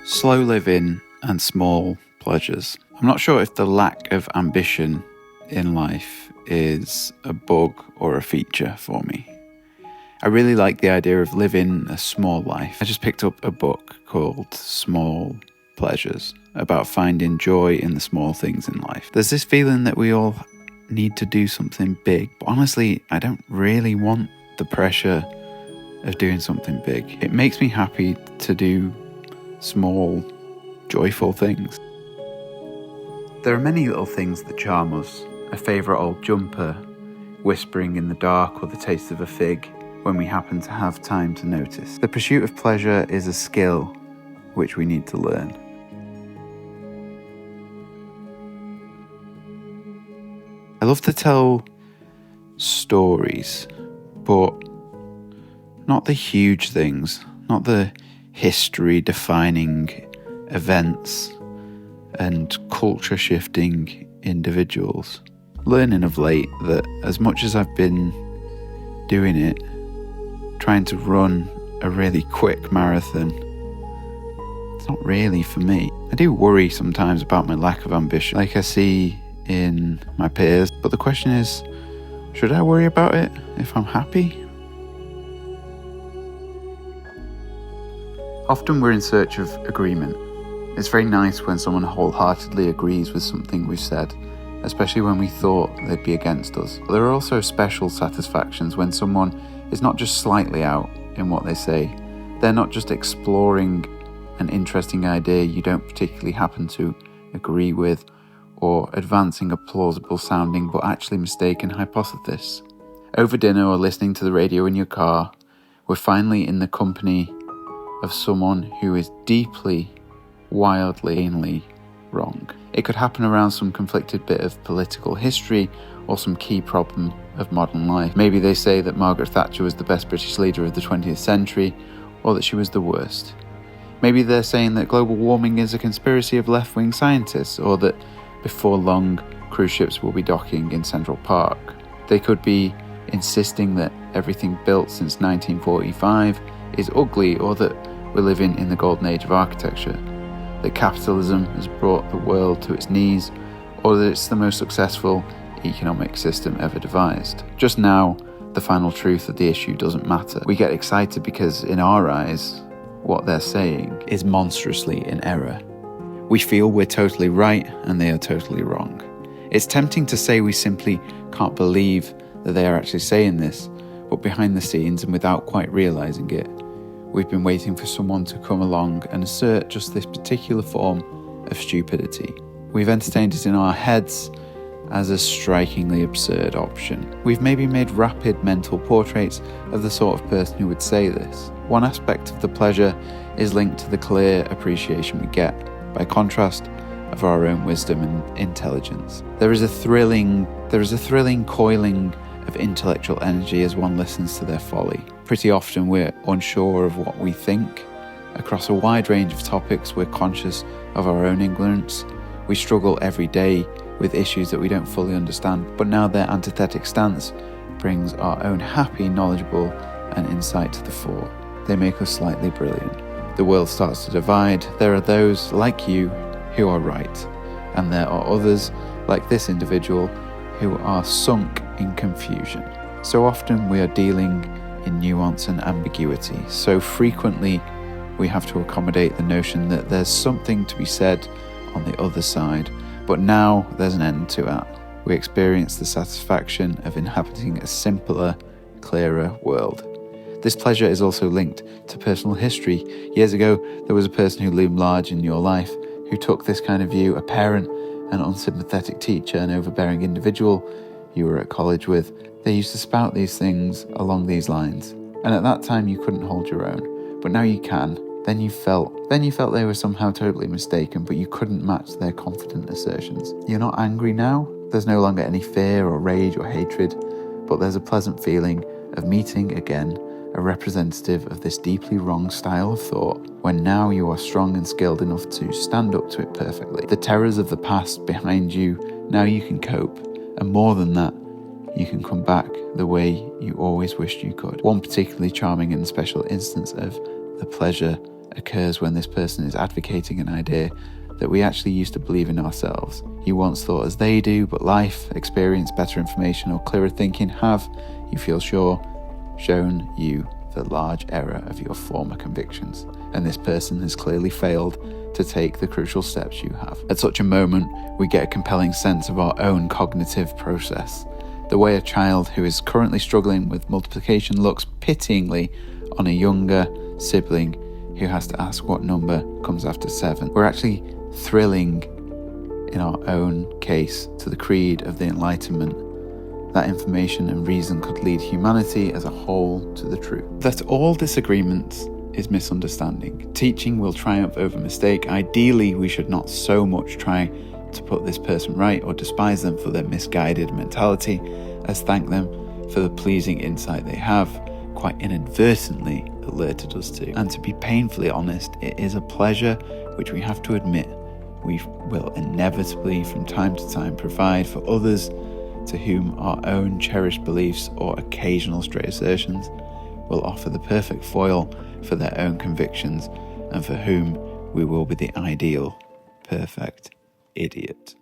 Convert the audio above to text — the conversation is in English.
Slow living and small pleasures. I'm not sure if the lack of ambition in life is a bug or a feature for me. I really like the idea of living a small life. I just picked up a book called Small Pleasures about finding joy in the small things in life. There's this feeling that we all need to do something big, but honestly, I don't really want the pressure of doing something big. It makes me happy to do small, joyful things. There are many little things that charm us. A favourite old jumper, whispering in the dark, or the taste of a fig when we happen to have time to notice. The pursuit of pleasure is a skill which we need to learn. I love to tell stories, but not the huge things, not the history-defining events and culture-shifting individuals. Learning of late that as much as I've been doing it, trying to run a really quick marathon, it's not really for me. I do worry sometimes about my lack of ambition, like I see in my peers, but the question is, should I worry about it if I'm happy? Often we're in search of agreement. It's very nice when someone wholeheartedly agrees with something we've said, especially when we thought they'd be against us. But there are also special satisfactions when someone is not just slightly out in what they say. They're not just exploring an interesting idea you don't particularly happen to agree with, or advancing a plausible sounding but actually mistaken hypothesis. Over dinner or listening to the radio in your car, we're finally in the company of someone who is deeply, wildly wrong. It could happen around some conflicted bit of political history or some key problem of modern life. Maybe they say that Margaret Thatcher was the best British leader of the 20th century, or that she was the worst. Maybe they're saying that global warming is a conspiracy of left-wing scientists, or that before long, cruise ships will be docking in Central Park. They could be insisting that everything built since 1945 is ugly, or that we're living in the golden age of architecture, that capitalism has brought the world to its knees, or that it's the most successful economic system ever devised. Just now, the final truth of the issue doesn't matter. We get excited because, in our eyes, what they're saying is monstrously in error. We feel we're totally right and they are totally wrong. It's tempting to say we simply can't believe that they are actually saying this, but behind the scenes and without quite realising it, we've been waiting for someone to come along and assert just this particular form of stupidity. We've entertained it in our heads as a strikingly absurd option. We've maybe made rapid mental portraits of the sort of person who would say this. One aspect of the pleasure is linked to the clear appreciation we get, by contrast, of our own wisdom and intelligence. There is a thrilling coiling of intellectual energy as one listens to their folly. Pretty often we're unsure of what we think. Across a wide range of topics, we're conscious of our own ignorance. We struggle every day with issues that we don't fully understand, but now their antithetic stance brings our own happy, knowledgeable, and insight to the fore. They make us slightly brilliant. The world starts to divide. There are those, like you, who are right, and there are others, like this individual, who are sunk in confusion. So often we are dealing in nuance and ambiguity. So frequently we have to accommodate the notion that there's something to be said on the other side, but now there's an end to that. We experience the satisfaction of inhabiting a simpler, clearer world. This pleasure is also linked to personal history. Years ago, there was a person who loomed large in your life who took this kind of view, a parent, an unsympathetic teacher, an overbearing individual you were at college with. They used to spout these things along these lines. And at that time you couldn't hold your own, but now you can. Then you felt they were somehow totally mistaken, but you couldn't match their confident assertions. You're not angry now. There's no longer any fear or rage or hatred, but there's a pleasant feeling of meeting again a representative of this deeply wrong style of thought, when now you are strong and skilled enough to stand up to it perfectly. The terrors of the past behind you, now you can cope, and more than that, you can come back the way you always wished you could. One particularly charming and special instance of the pleasure occurs when this person is advocating an idea that we actually used to believe in ourselves. You once thought as they do, but life, experience, better information, or clearer thinking have, you feel sure, shown you the large error of your former convictions, and this person has clearly failed to take the crucial steps you have. At such a moment, we get a compelling sense of our own cognitive process. The way a child who is currently struggling with multiplication looks pityingly on a younger sibling who has to ask what number comes after 7. We're actually thrilling in our own case to the creed of the Enlightenment. That information and reason could lead humanity as a whole to the truth. That all disagreements is misunderstanding. Teaching will triumph over mistake. Ideally, we should not so much try to put this person right or despise them for their misguided mentality as thank them for the pleasing insight they have quite inadvertently alerted us to. And to be painfully honest, it is a pleasure which we have to admit we will inevitably from time to time provide for others to whom our own cherished beliefs or occasional stray assertions will offer the perfect foil for their own convictions, and for whom we will be the ideal, perfect idiot.